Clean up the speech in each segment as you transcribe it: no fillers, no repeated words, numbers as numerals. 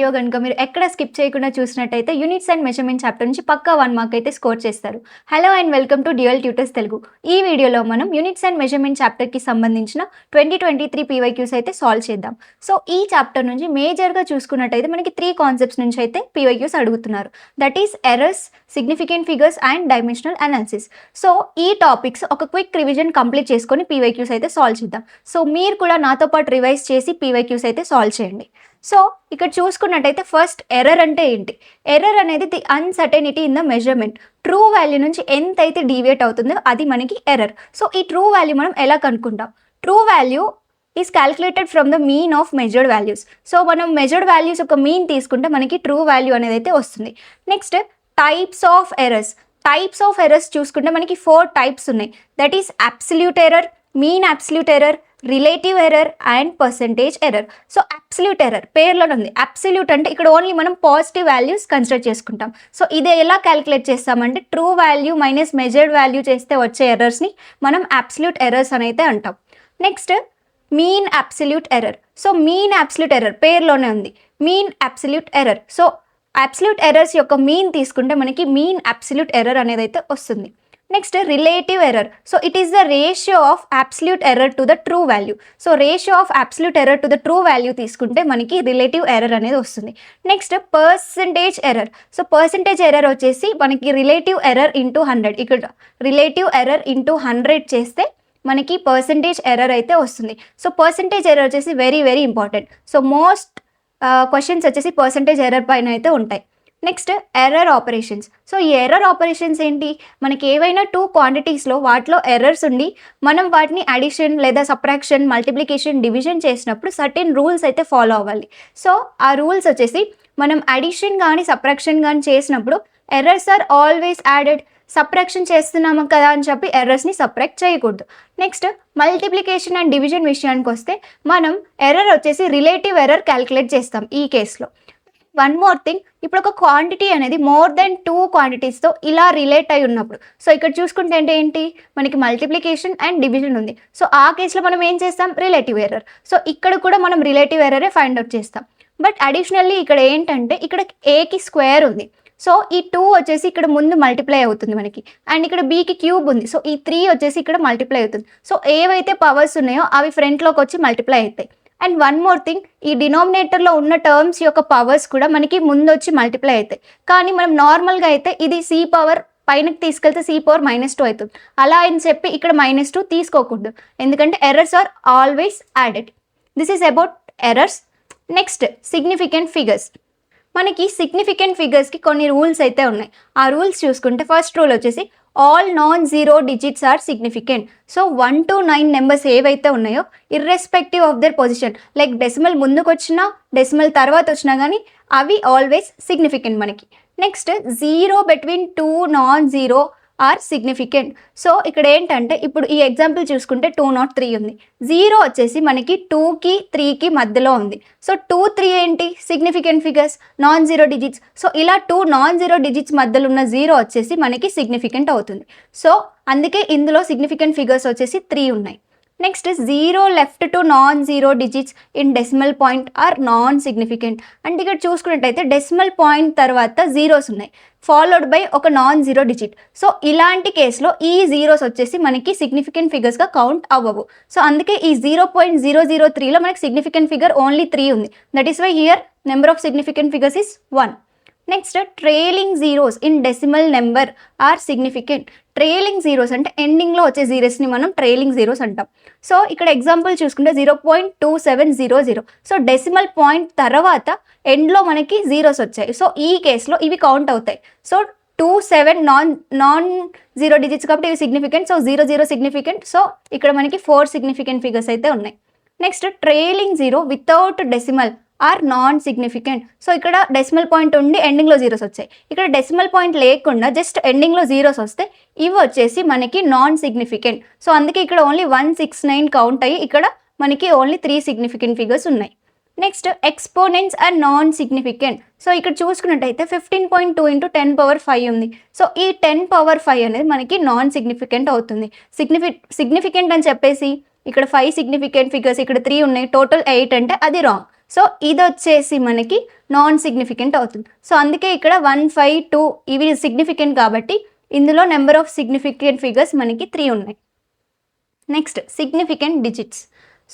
Video గనుక మీరు ఎక్కడ స్కిప్ చేయకుండా చూసినట్టయితే యూనిట్స్ అండ్ మెజర్మెంట్ చాప్టర్ నుంచి పక్కా 1 మార్క్ అయితే స్కోర్ చేస్తారు. Hello and welcome to dual tutors Telugu. ఈ వీడియోలో మనం యూనిట్స్ అండ్ మెజర్మెంట్ చాప్టర్కి సంబంధించిన 2023 పీవైక్యూస్ అయితే సాల్వ్ చేద్దాం. సో ఈ చాప్టర్ నుంచి మేజర్గా చూసుకున్నట్టయితే మనకి 3 కాన్సెప్ట్స్ నుంచి అయితే పీవైక్యూస్ అడుగుతున్నారు. That is errors, significant figures and dimensional analysis. So ఈ టాపిక్స్ ఒక క్విక్ రివిజన్ కంప్లీట్ చేసుకొని పీవైక్యూస్ అయితే సాల్వ్ చేద్దాం. సో మీరు కూడా నాతో పాటు రివైజ్ చేసి పీవైక్యూస్ అయితే సాల్వ్ చేయండి. సో ఇక్కడ చూసుకున్నట్టయితే ఫస్ట్ ఎర్రర్ అంటే ఏంటి? ఎర్రర్ అనేది the uncertainty in the measurement. True value నుంచి ఎంత అయితే డీవియేట్ అవుతుందో అది మనకి ఎర్రర్. సో ఈ ట్రూ వాల్యూ మనం ఎలా కనుక్కుంటాం? True value is calculated from the mean of measured values. So మనం మెజర్డ్ వాల్యూస్ ఒక మీన్ తీసుకుంటే మనకి ట్రూ వాల్యూ అనేది అయితే వస్తుంది. Next types of errors. Types of errors చూసుకుంటే మనకి 4 టైప్స్ ఉన్నాయి. That is absolute error, mean absolute error, relative error and percentage error. So absolute error పేర్లోనే ఉంది. అబ్సల్యూట్ అంటే ఇక్కడ ఓన్లీ మనం పాజిటివ్ వాల్యూస్ కన్సిడర్ చేసుకుంటాం. సో ఇది ఎలా క్యాలిక్యులేట్ చేస్తామంటే true value minus measured value చేస్తే వచ్చే ఎర్రర్స్ని మనం అబ్సల్యూట్ ఎర్రర్స్ అని అయితే అంటాం. Next mean absolute error. So mean absolute error పేర్లోనే ఉంది, mean absolute error. So absolute errors యొక్క మీన్ తీసుకుంటే మనకి మీన్ అబ్సల్యూట్ ఎర్రర్ అనేది అయితే వస్తుంది. Next relative error. So it is the ratio of absolute error to the true value. So ratio of absolute error to the true value తీసుకుంటే మనకి relative error అనేది వస్తుంది. Next percentage error. So percentage error వచ్చేసి మనకి relative error into 100. ఇక్కడ relative error into 100 చేస్తే మనకి percentage error అయితే వస్తుంది. సో పర్సంటేజ్ ఎర్రర్ వచ్చేసి very very important. So most questions వచ్చేసి పర్సంటేజ్ ఎర్రర్ పైన అయితే ఉంటాయి. Next error operations. సో ఈ ఎర్రర్ ఆపరేషన్స్ ఏంటి? మనకి ఏవైనా 2 క్వాంటిటీస్లో వాటిలో ఎర్రర్స్ ఉండి మనం వాటిని అడిషన్ లేదా సబ్ట్రాక్షన్, మల్టిప్లికేషన్, డివిజన్ చేసినప్పుడు సర్టెన్ రూల్స్ అయితే ఫాలో అవ్వాలి. సో ఆ రూల్స్ వచ్చేసి మనం అడిషన్ కానీ సబ్ట్రాక్షన్ కానీ చేసినప్పుడు errors are always added. Subtraction చేస్తున్నాము కదా అని చెప్పి ఎర్రర్స్ని సబ్ట్రాక్ట్ చేయకూడదు. నెక్స్ట్ మల్టిప్లికేషన్ అండ్ డివిజన్ విషయానికి వస్తే మనం ఎర్రర్ వచ్చేసి రిలేటివ్ ఎర్రర్ క్యాలిక్యులేట్ చేస్తాం ఈ కేసులో. వన్ మోర్ థింగ్, ఇప్పుడు ఒక క్వాంటిటీ అనేది మోర్ దెన్ 2 క్వాంటిటీస్తో ఇలా రిలేట్ అయి ఉన్నప్పుడు, సో ఇక్కడ చూసుకుంటే అంటే ఏంటి, మనకి మల్టిప్లికేషన్ అండ్ డివిజన్ ఉంది. సో ఆ కేసులో మనం ఏం చేస్తాం? Relative error. సో ఇక్కడ కూడా మనం రిలేటివ్ ఎర్రరే ఫైండ్ అవుట్ చేస్తాం. బట్ అడిషనల్లీ ఇక్కడ ఏంటంటే ఇక్కడ ఏకి స్క్వేర్ ఉంది. సో ఈ 2 వచ్చేసి ఇక్కడ ముందు మల్టిప్లై అవుతుంది మనకి, అండ్ ఇక్కడ బీకి క్యూబ్ ఉంది. సో ఈ 3 వచ్చేసి ఇక్కడ మల్టిప్లై అవుతుంది. సో ఏవైతే పవర్స్ ఉన్నాయో అవి ఫ్రంట్లోకి వచ్చి మల్టిప్లై అవుతాయి. అండ్ వన్ మోర్ థింగ్, ఈ డినామినేటర్లో ఉన్న టర్మ్స్ యొక్క పవర్స్ కూడా మనకి ముందు వచ్చి మల్టిప్లై అవుతాయి. కానీ మనం నార్మల్గా అయితే ఇది సి పవర్ పైనకి తీసుకెళ్తే సి పవర్ -2 అవుతుంది. అలా అని చెప్పి ఇక్కడ -2 తీసుకోకూడదు, ఎందుకంటే errors are always added. This is about errors. Next significant figures. మనకి సిగ్నిఫికెంట్ ఫిగర్స్కి కొన్ని రూల్స్ అయితే ఉన్నాయి. ఆ రూల్స్ చూసుకుంటే ఫస్ట్ రూల్ వచ్చేసి all non zero digits are significant. So 1 to 9 numbers ఏవైతే ఉన్నాయో irrespective of their position, like decimal ముందుకు వచ్చినా డెసిమల్ తర్వాత వచ్చినా కానీ అవి ఆల్వేస్ సిగ్నిఫికెంట్ మనకి. Next 0 between 2 non zero are significant. So ఇక్కడ ఏంటంటే ఇప్పుడు ఈ ఎగ్జాంపుల్ చూసుకుంటే 203 ఉంది. 0 వచ్చేసి మనకి 2కి 3కి మధ్యలో ఉంది. సో 2, 3 ఏంటి? Significant figures, non zero digits. So ఇలా 2 నాన్ జీరో డిజిట్స్ మధ్యలో ఉన్న 0 వచ్చేసి మనకి సిగ్నిఫికెంట్ అవుతుంది. సో అందుకే ఇందులో సిగ్నిఫికెంట్ ఫిగర్స్ వచ్చేసి 3 ఉన్నాయి. Next 0 left to non zero digits in decimal point are non significant. అంటే ఇక్కడ చూసుకున్నట్టయితే డెసిమల్ పాయింట్ తర్వాత జీరోస్ ఉన్నాయి, ఫాలోడ్ బై ఒక నాన్ జీరో డిజిట్. సో ఇలాంటి కేసులో ఈ జీరోస్ వచ్చేసి మనకి సిగ్నిఫికెంట్ ఫిగర్స్గా కౌంట్ అవ్వవు. సో అందుకే ఈ 0.003లో మనకి సిగ్నిఫికెంట్ ఫిగర్ ఓన్లీ 3 ఉంది. That is why here number of significant figures is 1. Next trailing zeros in decimal number are significant. Trailing zeros అంటే ఎండింగ్లో వచ్చే జీరోస్ని మనం ట్రైలింగ్ జీరోస్ అంటాం. సో ఇక్కడ ఎగ్జాంపుల్ చూసుకుంటే 0.2700. సో డెసిమల్ పాయింట్ తర్వాత ఎండ్లో మనకి జీరోస్ వచ్చాయి. సో ఈ కేసులో ఇవి కౌంట్ అవుతాయి. సో 27 నాన్ జీరో డిజిట్స్ కాబట్టి ఇవి సిగ్నిఫికెంట్. So 00 significant. సో ఇక్కడ మనకి 4 సిగ్నిఫికెంట్ ఫిగర్స్ అయితే ఉన్నాయి. Next trailing zero without decimal are non significant. So ఇక్కడ డెసిమల్ పాయింట్ ఉండి ఎండింగ్లో జీరోస్ వచ్చాయి. ఇక్కడ డెసిమల్ పాయింట్ లేకుండా జస్ట్ ఎండింగ్లో జీరోస్ వస్తే ఇవి వచ్చేసి మనకి నాన్ సిగ్నిఫికెంట్. సో అందుకే ఇక్కడ ఓన్లీ 169 కౌంట్ అయ్యి ఇక్కడ మనకి ఓన్లీ 3 సిగ్నిఫికెంట్ ఫిగర్స్ ఉన్నాయి. Next exponents are non significant. So ఇక్కడ చూసుకున్నట్టయితే 15.2 × 10⁵ ఉంది. సో ఈ 10⁵ అనేది మనకి నాన్ సిగ్నిఫికెంట్ అవుతుంది. సిగ్నిఫికెంట్ అని చెప్పేసి ఇక్కడ 5 సిగ్నిఫికెంట్ ఫిగర్స్, ఇక్కడ 3 ఉన్నాయి, టోటల్ 8 అంటే అది రాంగ్. సో ఇది వచ్చేసి మనకి నాన్ సిగ్నిఫికెంట్ అవుతుంది. సో అందుకే ఇక్కడ 1, 5, 2 ఇవి సిగ్నిఫికెంట్ కాబట్టి ఇందులో నెంబర్ ఆఫ్ సిగ్నిఫికెంట్ ఫిగర్స్ మనకి 3 ఉన్నాయి. Next significant digits.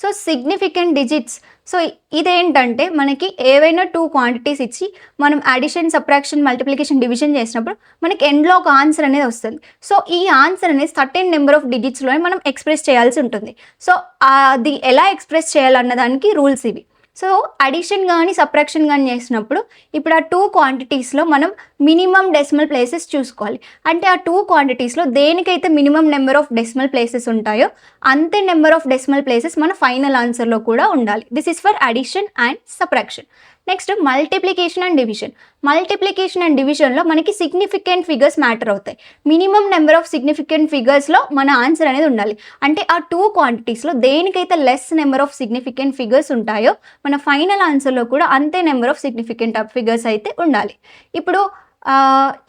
So significant digits, so ఇదేంటంటే మనకి ఏవైనా 2 క్వాంటిటీస్ ఇచ్చి మనం అడిషన్, సబ్ట్రాక్షన్, మల్టిప్లికేషన్, డివిజన్ చేసినప్పుడు మనకి ఎండ్లో ఒక ఆన్సర్ అనేది వస్తుంది. సో ఈ ఆన్సర్ అనేది సర్టెన్ నెంబర్ ఆఫ్ డిజిట్స్లోనే మనం ఎక్స్ప్రెస్ చేయాల్సి ఉంటుంది. సో అది ఎలా ఎక్స్ప్రెస్ చేయాలన్న దానికి రూల్స్ ఇవి. సో అడిషన్ కానీ సబ్ట్రాక్షన్ కానీ చేసినప్పుడు ఇప్పుడు ఆ 2 క్వాంటిటీస్లో మనం మినిమం డెసిమల్ ప్లేసెస్ చూసుకోవాలి. అంటే ఆ 2 క్వాంటిటీస్లో దేనికైతే minimum number of decimal places ఉంటాయో అంతే నెంబర్ ఆఫ్ డెసిమల్ ప్లేసెస్ మన ఫైనల్ ఆన్సర్లో కూడా ఉండాలి. This is for addition and subtraction. Next multiplication and division. Multiplication and డివిజన్లో మనకి సిగ్నిఫికెంట్ ఫిగర్స్ మ్యాటర్ అవుతాయి. మినిమం నెంబర్ ఆఫ్ సిగ్నిఫికెంట్ ఫిగర్స్లో మన ఆన్సర్ అనేది ఉండాలి. అంటే ఆ 2 క్వాంటిటీస్లో దేనికైతే less number of significant figures ఉంటాయో మన ఫైనల్ ఆన్సర్లో కూడా అంతే నెంబర్ ఆఫ్ సిగ్నిఫికెంట్ ఫిగర్స్ అయితే ఉండాలి. ఇప్పుడు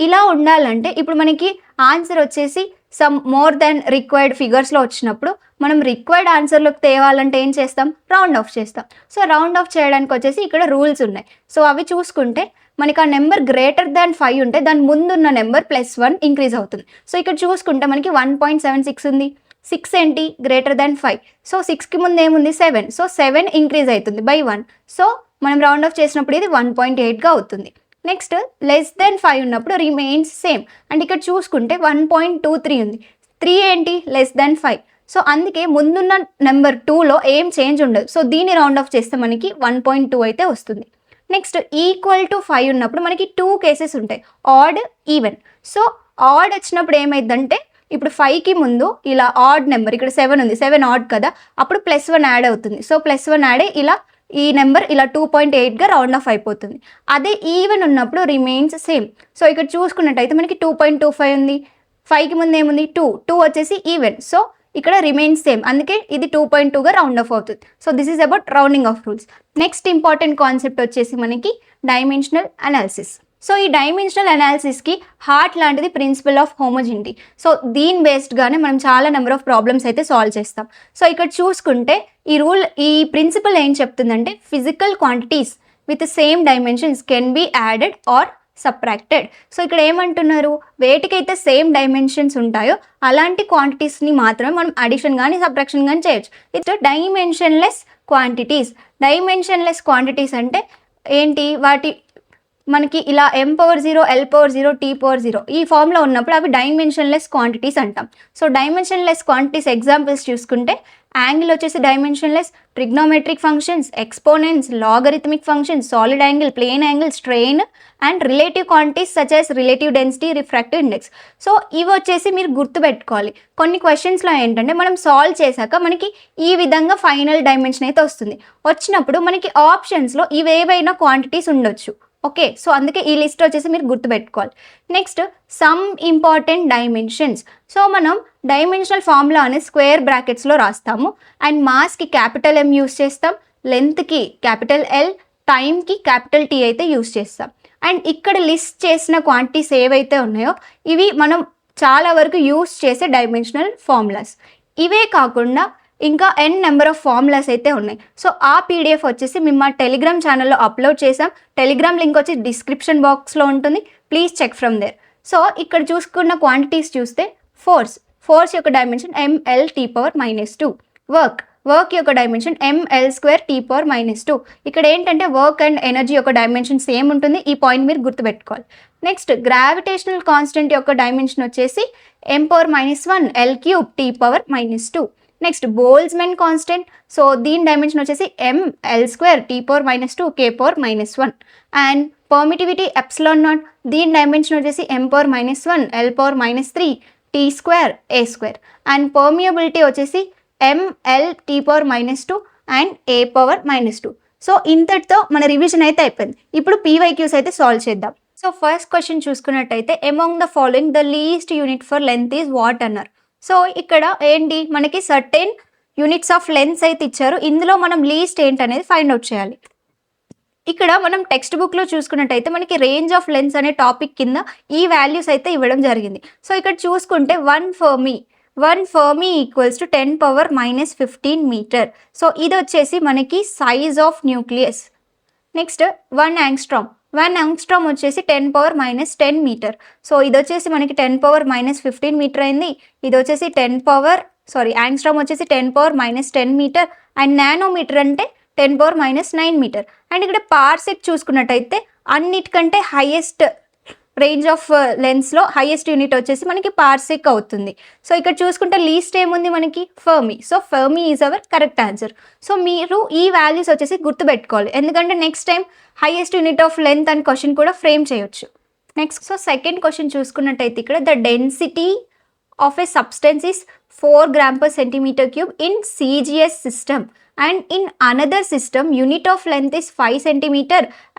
ఇలా ఉండాలంటే ఇప్పుడు మనకి ఆన్సర్ వచ్చేసి సమ్ మోర్ దెన్ రిక్వైర్డ్ ఫిగర్స్లో వచ్చినప్పుడు మనం రిక్వైర్డ్ ఆన్సర్లోకి తేవాలంటే ఏం చేస్తాం? రౌండ్ ఆఫ్ చేస్తాం. సో రౌండ్ ఆఫ్ చేయడానికి వచ్చేసి ఇక్కడ రూల్స్ ఉన్నాయి. సో అవి చూసుకుంటే మనకి ఆ నెంబర్ గ్రేటర్ దాన్ 5 ఉంటే దాని ముందున్న నెంబర్ +1 ఇంక్రీజ్ అవుతుంది. సో ఇక్కడ చూసుకుంటే మనకి 1.76 ఉంది. 6 ఏంటి? Greater than 5. సో 6కి ముందు ఏముంది? 7. సో 7 ఇంక్రీజ్ అవుతుంది by 1. సో మనం రౌండ్ ఆఫ్ చేసినప్పుడు ఇది 1.8గా అవుతుంది. నెక్స్ట్ లెస్ దెన్ 5 ఉన్నప్పుడు రిమైన్స్ సేమ్. అండ్ ఇక్కడ చూసుకుంటే 1.23 ఉంది. 3 ఏంటి? Less than 5. సో అందుకే ముందున్న నెంబర్ 2లో ఏం చేంజ్ ఉండదు. సో దీన్ని రౌండ్ ఆఫ్ చేస్తే మనకి 1.2 అయితే వస్తుంది. నెక్స్ట్ ఈక్వల్ టు 5 ఉన్నప్పుడు మనకి 2 కేసెస్ ఉంటాయి, ఆడ్, ఈవెన్. సో ఆడ్ వచ్చినప్పుడు ఏమైందంటే ఇప్పుడు 5కి ముందు ఇలా ఆడ్ నెంబర్, ఇక్కడ 7 ఉంది, 7 ఆడ్ కదా, అప్పుడు +1 యాడ్ అవుతుంది. సో +1 యాడ్ ఇలా ఈ నెంబర్ ఇలా 2.8గా రౌండ్ ఆఫ్ అయిపోతుంది. అదే ఈవెన్ ఉన్నప్పుడు రిమైన్స్ సేమ్. సో ఇక్కడ చూసుకున్నట్టయితే మనకి 2.25 ఉంది, 5కి ముందు ఏముంది? 2 వచ్చేసి ఈవెన్. సో ఇక్కడ రిమైన్స్ సేమ్, అందుకే ఇది 2.2గా రౌండ్ ఆఫ్ అవుతుంది. So this is about rounding off rules. Next important concept వచ్చేసి మనకి డైమెన్షనల్ అనాలిసిస్. సో ఈ డైమెన్షనల్ అనాలిసిస్కి హార్ట్ లాంటిది ప్రిన్సిపల్ ఆఫ్ హోమోజినిటీ. సో దీని బేస్డ్గానే మనం చాలా నెంబర్ ఆఫ్ ప్రాబ్లమ్స్ అయితే సాల్వ్ చేస్తాం. సో ఇక్కడ చూసుకుంటే ఈ ప్రిన్సిపల్ ఏం చెప్తుందంటే physical quantities with same dimensions can be added or subtracted. So ఇక్కడ ఏమంటున్నారు? వేటికైతే సేమ్ డైమెన్షన్స్ ఉంటాయో అలాంటి క్వాంటిటీస్ని మాత్రమే మనం అడిషన్ కానీ సబ్ట్రాక్షన్ కానీ చేయొచ్చు. It's dimensionless quantities. Dimensionless quantities అంటే ఏంటి? వాటి మనకి ఇలా m⁴, l⁴, t⁴ ఈ ఫామ్లో ఉన్నప్పుడు అవి డైమెన్షన్లెస్ క్వాంటిటీస్ అంటాం. సో డైమెన్షన్లెస్ క్వాంటిటీస్ ఎగ్జాంపుల్స్ చూసుకుంటే యాంగిల్ వచ్చేసి dimensionless, trigonometric functions, exponents, logarithmic functions, solid angle, plane angle, strain and relative quantities such as relative density, refractive index. So ఇవి వచ్చేసి మీరు గుర్తుపెట్టుకోవాలి. కొన్ని క్వశ్చన్స్లో ఏంటంటే మనం సాల్వ్ చేశాక మనకి ఈ విధంగా ఫైనల్ డైమెన్షన్ అయితే వస్తుంది. వచ్చినప్పుడు మనకి ఆప్షన్స్లో ఇవేవైనా క్వాంటిటీస్ ఉండొచ్చు. ఓకే, సో అందుకే ఈ లిస్ట్ వచ్చేసి మీరు గుర్తుపెట్టుకోవాలి. Next some important dimensions. So మనం డైమెన్షనల్ ఫార్ములా అనేది స్క్వేర్ బ్రాకెట్స్లో రాస్తాము. అండ్ మాస్కి M యూస్ చేస్తాం, లెంత్కి L, టైంకి T అయితే యూస్ చేస్తాం. అండ్ ఇక్కడ లిస్ట్ చేసిన క్వాంటిటీస్ ఏవైతే ఉన్నాయో ఇవి మనం చాలా వరకు యూస్ చేసే డైమెన్షనల్ ఫార్ములాస్. ఇవే కాకుండా ఇంకా n నెంబర్ ఆఫ్ ఫార్ములాస్ అయితే ఉన్నాయి. సో ఆ పీడిఎఫ్ వచ్చేసి మేము మా టెలిగ్రామ్ ఛానల్లో అప్లోడ్ చేసాం. టెలిగ్రామ్ లింక్ వచ్చి డిస్క్రిప్షన్ బాక్స్లో ఉంటుంది, please check from there. So ఇక్కడ చూసుకున్న క్వాంటిటీస్ చూస్తే ఫోర్స్ యొక్క డైమెన్షన్ mL⁻². వర్క్ యొక్క డైమెన్షన్ mL²T⁻². ఇక్కడ ఏంటంటే వర్క్ అండ్ ఎనర్జీ యొక్క డైమెన్షన్ సేమ్ ఉంటుంది. ఈ పాయింట్ మీరు గుర్తుపెట్టుకోవాలి. నెక్స్ట్ గ్రావిటేషనల్ కాన్స్టెంట్ యొక్క డైమెన్షన్ వచ్చేసి m⁻⁻1 L³ next Boltzmann constant. So దీని డైమెన్షన్ వచ్చేసి mL²T⁻², K⁻1. అండ్ పర్మిటివిటీ ε0, దీని డైమెన్షన్ వచ్చేసి m⁻1 L⁻3 T²A². And permeability వచ్చేసి mL⁻T⁻² అండ్ A⁻². సో ఇంతటితో మన రివిజన్ అయితే అయిపోయింది. ఇప్పుడు PYQs అయితే సాల్వ్ చేద్దాం. సో ఫస్ట్ క్వశ్చన్ చూసుకున్నట్టయితే among the following the least unit for length is what అన్నారు. సో ఇక్కడ ఏంటి మనకి సర్టెన్ యూనిట్స్ ఆఫ్ లెంత్ అయితే ఇచ్చారు. ఇందులో మనం లీస్ట్ ఏంటనేది ఫైండ్ అవుట్ చేయాలి. ఇక్కడ మనం టెక్స్ట్ బుక్లో చూసుకున్నట్టయితే మనకి రేంజ్ ఆఫ్ లెంత్స్ అనే టాపిక్ కింద ఈ వాల్యూస్ అయితే ఇవ్వడం జరిగింది. సో ఇక్కడ చూసుకుంటే 1 fermi equals to 10⁻⁻15 metre. So ఇది వచ్చేసి మనకి size of nucleus. Next 1 angstrom వచ్చేసి 10⁻⁻10 మీటర్. సో ఇది వచ్చేసి మనకి 10⁻⁻15 మీటర్ అయింది. ఇది వచ్చేసి యాంగ్స్ట్రామ్ వచ్చేసి 10⁻⁻10 మీటర్ అండ్ నానోమీటర్ అంటే 10⁻⁻9 మీటర్. అండ్ ఇక్కడ పార్సెక్ చూసుకున్నట్టయితే అన్నిటికంటే హైయెస్ట్ రేంజ్ ఆఫ్ లెన్స్లో హైయెస్ట్ యూనిట్ వచ్చేసి మనకి పార్సెక్ అవుతుంది. సో ఇక్కడ చూసుకుంటే లీస్ట్ ఏముంది మనకి Fermi. So Fermi is our correct answer. So మీరు ఈ వాల్యూస్ వచ్చేసి గుర్తుపెట్టుకోవాలి, ఎందుకంటే next time highest unit of length అని క్వశ్చన్ కూడా ఫ్రేమ్ చేయొచ్చు. నెక్స్ట్ సో సెకండ్ క్వశ్చన్ చూసుకున్నట్టయితే ఇక్కడ the density of a substance is 4 g/cm³ in CGS system and in another system unit of length is 5 cm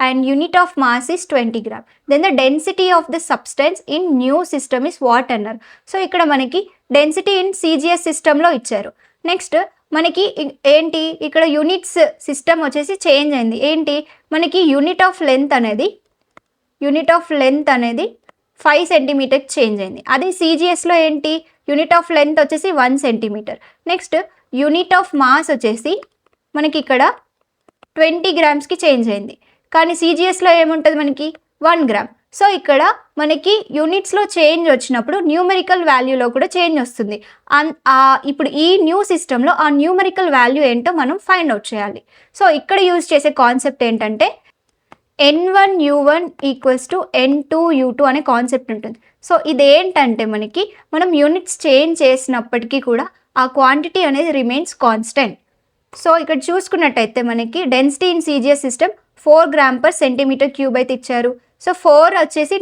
and unit of mass is 20 gram. Then the density of the substance in new system is what అన్నారు. So ఇక్కడ మనకి density in CGS సిస్టంలో ఇచ్చారు. Next మనకి ఏంటి ఇక్కడ units system వచ్చేసి change అయింది. ఏంటి మనకి యూనిట్ ఆఫ్ లెంత్ అనేది 5 సెంటీమీటర్ చేంజ్ అయింది. అదే CGSలో ఏంటి యూనిట్ ఆఫ్ లెంత్ వచ్చేసి 1 centimetre. Next unit of mass వచ్చేసి మనకి ఇక్కడ 20 గ్రామ్స్కి చేంజ్ అయింది. కానీ CGSలో ఏముంటుంది మనకి 1 గ్రామ్. సో ఇక్కడ మనకి యూనిట్స్లో చేంజ్ వచ్చినప్పుడు న్యూమరికల్ వాల్యూలో కూడా చేంజ్ వస్తుంది. ఇప్పుడు ఈ న్యూ సిస్టంలో ఆ న్యూమరికల్ వాల్యూ ఏంటో మనం ఫైండ్ అవుట్ చేయాలి. సో ఇక్కడ యూజ్ చేసే కాన్సెప్ట్ ఏంటంటే N1U1 = N2U2 అనే కాన్సెప్ట్ ఉంటుంది. సో ఇదేంటంటే మనం యూనిట్స్ చేంజ్ చేసినప్పటికీ కూడా ఆ క్వాంటిటీ అనేది రిమైన్స్ కాన్స్టెంట్. సో ఇక్కడ చూసుకున్నట్టయితే మనకి density in CGS system 4 g/cm³ అయితే ఇచ్చారు. సో 4 వచ్చేసి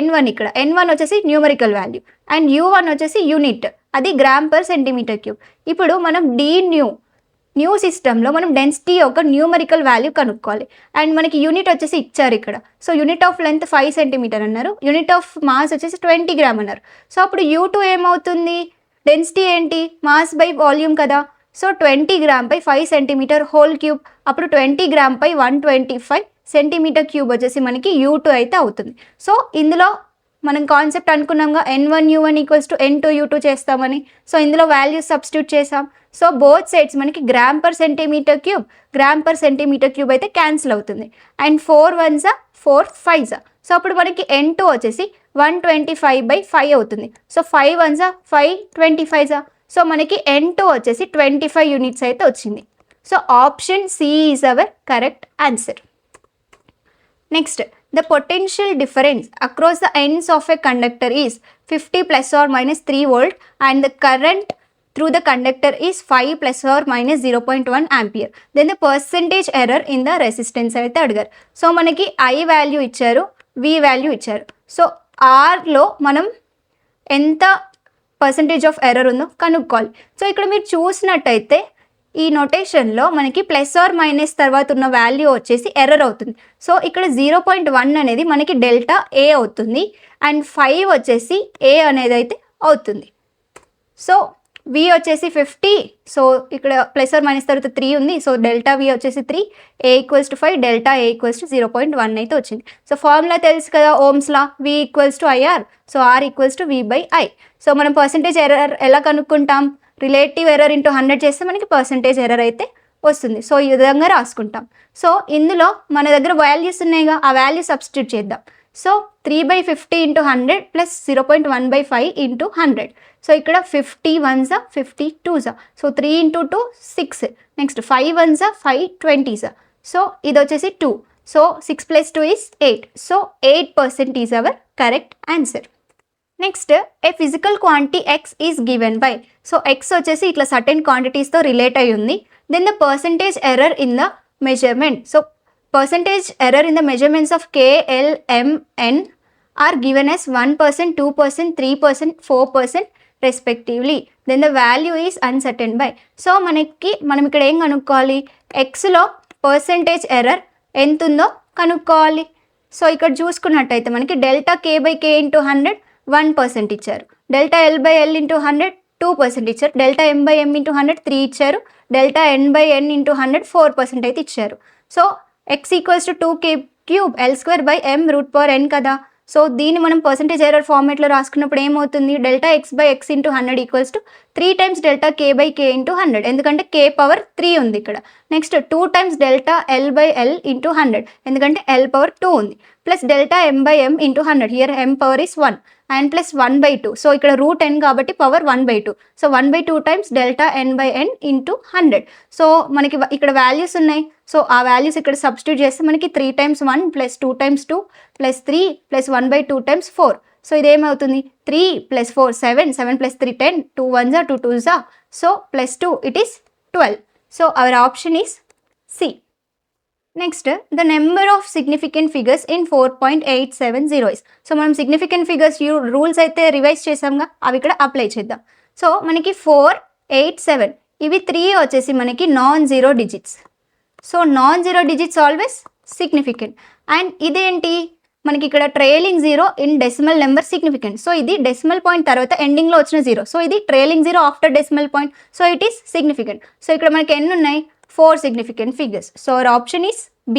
N1 ఇక్కడ N1 వచ్చేసి న్యూమరికల్ వాల్యూ అండ్ U1 వచ్చేసి యూనిట్, అది g/cm³. ఇప్పుడు మనం న్యూ సిస్టంలో మనం డెన్సిటీ యొక్క న్యూమరికల్ వాల్యూ కనుక్కోవాలి. అండ్ మనకి యూనిట్ వచ్చేసి ఇచ్చారు ఇక్కడ. So unit of length 5 centimetre అన్నారు, యూనిట్ ఆఫ్ మాస్ వచ్చేసి 20 గ్రామ్ అన్నారు. సో అప్పుడు U2 ఏమవుతుంది, డెన్సిటీ ఏంటి మాస్ బై వాల్యూమ్ కదా. సో 20 g/5 cm³ అప్పుడు 20 g/125 cm³ వచ్చేసి మనకి U2 అయితే అవుతుంది. సో ఇందులో మనం కాన్సెప్ట్ అనుకున్నాంగా N1U1 = N2U2 చేస్తామని. సో ఇందులో వాల్యూస్ సబ్స్టిట్యూట్ చేసాం. సో బోత్ సైడ్స్ మనకి g/cm³ అయితే క్యాన్సిల్ అవుతుంది. And 4 1s 4 5s. సో అప్పుడు మనకి N2 వచ్చేసి 125/5 అవుతుంది. So 5 1s 5 25s. సో మనకి N2 వచ్చేసి 25 యూనిట్స్ అయితే వచ్చింది. So option C is our correct answer. Next the potential difference across the ends of a conductor is 50 ± 3 volt and the current through the conductor is 5 ± 0.1 ampere. Then the percentage error in the resistance అయితే అడిగారు. So మనకి I value ఇచ్చారు, V value ఇచ్చారు. So Rలో మనం ఎంత percentage of error ఉందో కనుక్కోవాలి. So ఇక్కడ మీరు చూసినట్టయితే ఈ నోటేషన్లో మనకి ± తర్వాత ఉన్న వాల్యూ వచ్చేసి ఎర్రర్ అవుతుంది. సో ఇక్కడ 0.1 అనేది మనకి డెల్టా A అవుతుంది అండ్ 5 వచ్చేసి A అనేది అయితే అవుతుంది. సో V వచ్చేసి 50. సో ఇక్కడ ± తర్వాత 3 ఉంది. సో డెల్టా V వచ్చేసి 3, A = 5, డెల్టా A = 0.1 అయితే వచ్చింది. సో ఫార్ములా తెలుసు కదా Ohm's law, V = IR. So R = V/I. So మనం పర్సంటేజ్ ఎర్రర్ ఎలా కనుక్కుంటాం, రిలేటివ్ ఎర్రర్ ఇంటూ 100 చేస్తే మనకి పర్సంటేజ్ ఎర్రర్ అయితే వస్తుంది. సో ఈ విధంగా రాసుకుంటాం. సో ఇందులో మన దగ్గర వాల్యూస్ ఉన్నాయిగా, ఆ వాల్యూ సబ్స్టిట్యూట్ చేద్దాం. సో 3/50 × 100 + 0.1/5 × 100. సో ఇక్కడ 50 1s 50 2s. So 3 × 2 6. Next 5 1s 5 20s. So ఇది వచ్చేసి 2. So 6 + 2 is 8. So 8% is our correct answer. Next a physical quantity X is given by. So X వచ్చేసి ఇట్లా సర్టెన్ క్వాంటిటీస్తో రిలేట్ అయి ఉంది. Then the percentage error in the measurement. So percentage error in the measurements of K, L, M, N are given as 1%, 2%, 3%, 4% respectively. Then the value is uncertain by. So మనం ఇక్కడ ఏం కనుక్కోవాలి, Xలో percentage error ఎంత ఉందో కనుక్కోవాలి. So ఇక్కడ చూసుకున్నట్టయితే మనకి డెల్టా K/K × 100 1% ఇచ్చారు, డెల్టా L/L × 100 2% ఇచ్చారు, డెల్టా M/M × 100 3 ఇచ్చారు, డెల్టా N/N × 100 4% అయితే ఇచ్చారు. So X = 2K³ L² /M√n కదా. సో దీన్ని మనం పర్సెంటేజ్ ఎర్రర్ ఫార్మేట్లో రాసుకున్నప్పుడు ఏమవుతుంది, delta X by X into 100 equals to 3 times delta K by K into 100, ఎందుకంటే కే పవర్ 3 ఉంది ఇక్కడ. Next 2 times delta L by L into 100, ఎందుకంటే ఎల్ పవర్ 2 ఉంది, plus delta M by M into 100, here M power is 1 and plus 1/2. So ఇక్కడ root n కాబట్టి power 1/2. So 1/2 times delta N by N into 100. So మనకి ఇక్కడ values ఉన్నాయి. So ఆ values ఇక్కడ substitute చేస్తే మనకి 3 times 1 plus 2 times 2 plus 3 plus 1/2 times 4. So ఇదేమవుతుంది, 3 ప్లస్ 4 7, 7 ప్లస్ 3 10, 2 1 జా 2 2 జా, so plus 2 it is 12. So our option is C. Next the number of significant figures in 4.870 is. సో మనం సిగ్నిఫికెంట్ ఫిగర్స్ రూల్స్ అయితే revise చేసాంగా, అవి ఇక్కడ అప్లై చేద్దాం. సో మనకి 4 8 7 ఇవి 3 వచ్చేసి మనకి non zero digits. So non zero digits always significant. And ఇదేంటి, మనకి ఇక్కడ trailing zero in decimal number significant. So ఇది డెసిమల్ పాయింట్ తర్వాత ఎండింగ్లో వచ్చిన జీరో, సో ఇది trailing zero after decimal point, so it is significant. So ఇక్కడ మనకి ఎన్ని ఉన్నాయి, 4 significant figures. So our option is B.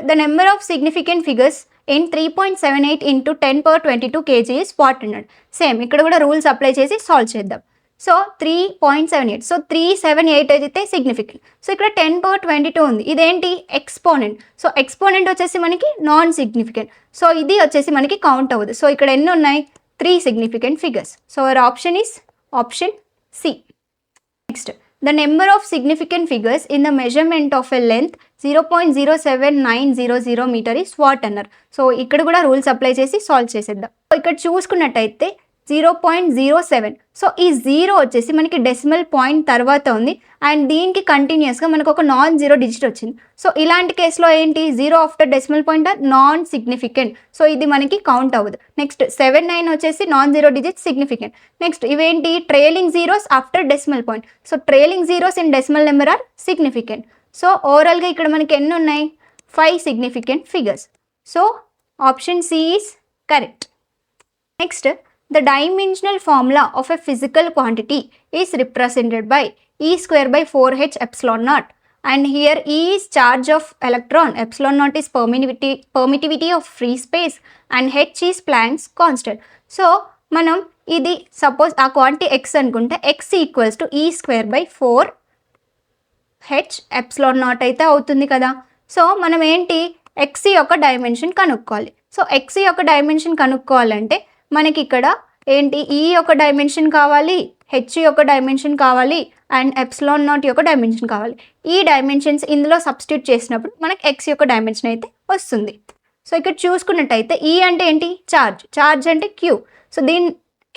The number of significant figures in 3.78 into 10 power 22 kg is 400. Same, ఇక్కడ కూడా రూల్స్ అప్లై చేసి solve చేద్దాం. So 3.78, so 378 అయితే significant. So ఇక్కడ 10 power 22 ఉంది, ఇదేంటి ఎక్స్పోనెంట్. సో ఎక్స్పోనెంట్ వచ్చేసి మనకి నాన్ సిగ్నిఫికెంట్, సో ఇది వచ్చేసి మనకి కౌంట్ అవ్వదు. సో ఇక్కడ ఎన్ని ఉన్నాయి, 3 significant figures. So our option is option C. Next the number of significant figures in the measurement of a length 0.07900 meter is what అన్నారు. సో ఇక్కడ కూడా రూల్స్ అప్లై చేసి సాల్వ్ చేసేద్దాం. ఇక్కడ చూసుకున్నట్టయితే 0.07, సో ఈ జీరో వచ్చేసి మనకి డెసిమల్ పాయింట్ తర్వాత ఉంది అండ్ దీనికి కంటిన్యూస్గా మనకు ఒక నాన్ జీరో డిజిట్ వచ్చింది. సో ఇలాంటి కేసులో ఏంటి, zero after decimal point non significant, so ఇది మనకి కౌంట్ అవ్వదు. నెక్స్ట్ 7 9 వచ్చేసి non zero digit significant. Next ఇవేంటి, trailing zeros after decimal point, so trailing zeros in decimal number are significant. So ఓవరాల్గా ఇక్కడ మనకి ఎన్ని ఉన్నాయి, 5 significant figures. So option C is correct. Next the dimensional formula of a physical quantity is represented by E square by 4h epsilon naught, and here E is charge of electron, epsilon naught is permittivity of free space, and h is Planck's constant. So మనం ఇది suppose ఆ quantity x అనుకుంటే x equals to E square by 4h epsilon naught అయితే అవుతుంది కదా. So మనం ఏంటి, x యొక్క డైమెన్షన్ కనుక్కోవాలి. సో x యొక్క డైమెన్షన్ కనుక్కోవాలంటే మనకి ఇక్కడ ఏంటి, ఈ యొక్క డైమెన్షన్ కావాలి, హెచ్ యొక్క డైమెన్షన్ కావాలి అండ్ ఎప్సిలాన్ నాట్ యొక్క డైమెన్షన్ కావాలి. ఈ డైమెన్షన్స్ ఇందులో సబ్స్టిట్యూట్ చేసినప్పుడు మనకి ఎక్స్ యొక్క డైమెన్షన్ అయితే వస్తుంది. సో ఇక్కడ చూసుకున్నట్టయితే ఈ అంటే ఏంటి, ఛార్జ్, ఛార్జ్ అంటే క్యూ. సో దీని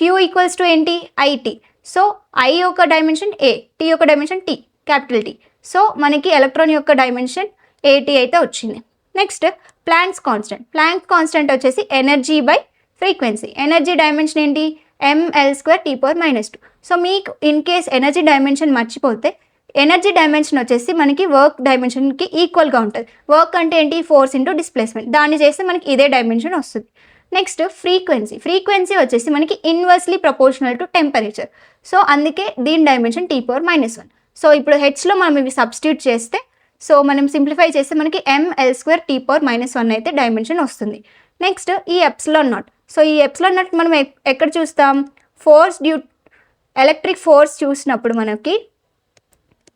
క్యూ ఈక్వల్స్ టు ఏంటి, ఐటీ. సో ఐ యొక్క డైమెన్షన్ ఏ, టీ యొక్క dimension T, capital T. So మనకి ఎలక్ట్రాన్ యొక్క డైమెన్షన్ ఏటీ అయితే వచ్చింది. Next Planck's constant. Planck constant వచ్చేసి energy by frequency. Energy dimension ఏంటి, ml² T⁻². సో మీకు ఇన్ కేస్ ఎనర్జీ డైమెన్షన్ మర్చిపోతే ఎనర్జీ డైమెన్షన్ వచ్చేసి మనకి వర్క్ డైమెన్షన్కి ఈక్వల్గా ఉంటుంది. వర్క్ అంటే ఏంటి, ఫోర్స్ ఇంటూ డిస్ప్లేస్మెంట్, దాన్ని చేస్తే మనకి ఇదే డైమెన్షన్ వస్తుంది. Next frequency. ఫ్రీక్వెన్సీ వచ్చేసి మనకి inversely proportional to temperature. So అందుకే దీని డైమెన్షన్ T⁻⁻1. సో ఇప్పుడు హెచ్లో మనం ఇవి సబ్స్టిట్యూట్ చేస్తే, సో మనం సింప్లిఫై చేస్తే మనకి ml² T⁻⁻1 అయితే డైమెన్షన్ వస్తుంది. నెక్స్ట్ ఈ ఎప్సిలాన్ నాట్. సో ఈ ఎప్సిలాన్ నాట్ మనం ఎక్కడ చూస్తాం, ఫోర్స్ ఎలక్ట్రిక్ ఫోర్స్ చూసినప్పుడు మనకి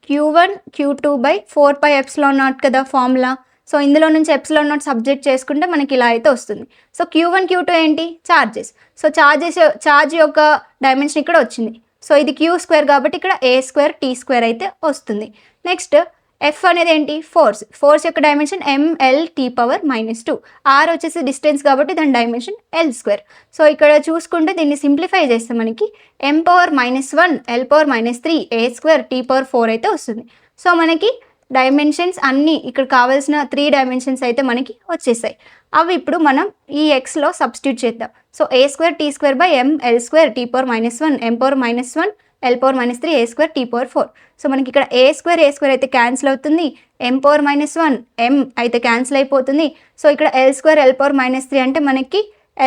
Q1 Q2 by 4πε0 కదా ఫార్ములా. సో ఇందులో నుంచి ఎప్సిలాన్ నాట్ సబ్జెక్ట్ చేసుకుంటే మనకి ఇలా అయితే వస్తుంది. సో Q1 Q2 ఏంటి, ఛార్జెస్. సో ఛార్జ్ యొక్క డైమెన్షన్ ఇక్కడ వచ్చింది. సో ఇది Q² కాబట్టి ఇక్కడ A² T² అయితే వస్తుంది. నెక్స్ట్ ఎఫ్ అనేది ఏంటి, ఫోర్స్. ఫోర్స్ యొక్క డైమెన్షన్ ml⁻². ఆర్ వచ్చేసి డిస్టెన్స్ కాబట్టి దాని డైమెన్షన్ L². సో ఇక్కడ చూసుకుంటే దీన్ని సింప్లిఫై చేస్తే మనకి m⁻⁻1 L⁻⁻3 A² T⁻4 అయితే వస్తుంది. సో మనకి డైమెన్షన్స్ అన్నీ ఇక్కడ కావాల్సిన 3 డైమెన్షన్స్ అయితే మనకి వచ్చేసాయి. అవి ఇప్పుడు మనం ఈ ఎక్స్లో సబ్స్టిట్యూట్ చేద్దాం. So A² T² by ml² T⁻⁻1 m⁻⁻1 L⁻⁻3 A² T⁻4. So మనకి ఇక్కడ A² అయితే క్యాన్సిల్ అవుతుంది, m⁻⁻1 m అయితే క్యాన్సిల్ అయిపోతుంది. సో ఇక్కడ L² L⁻⁻3 అంటే మనకి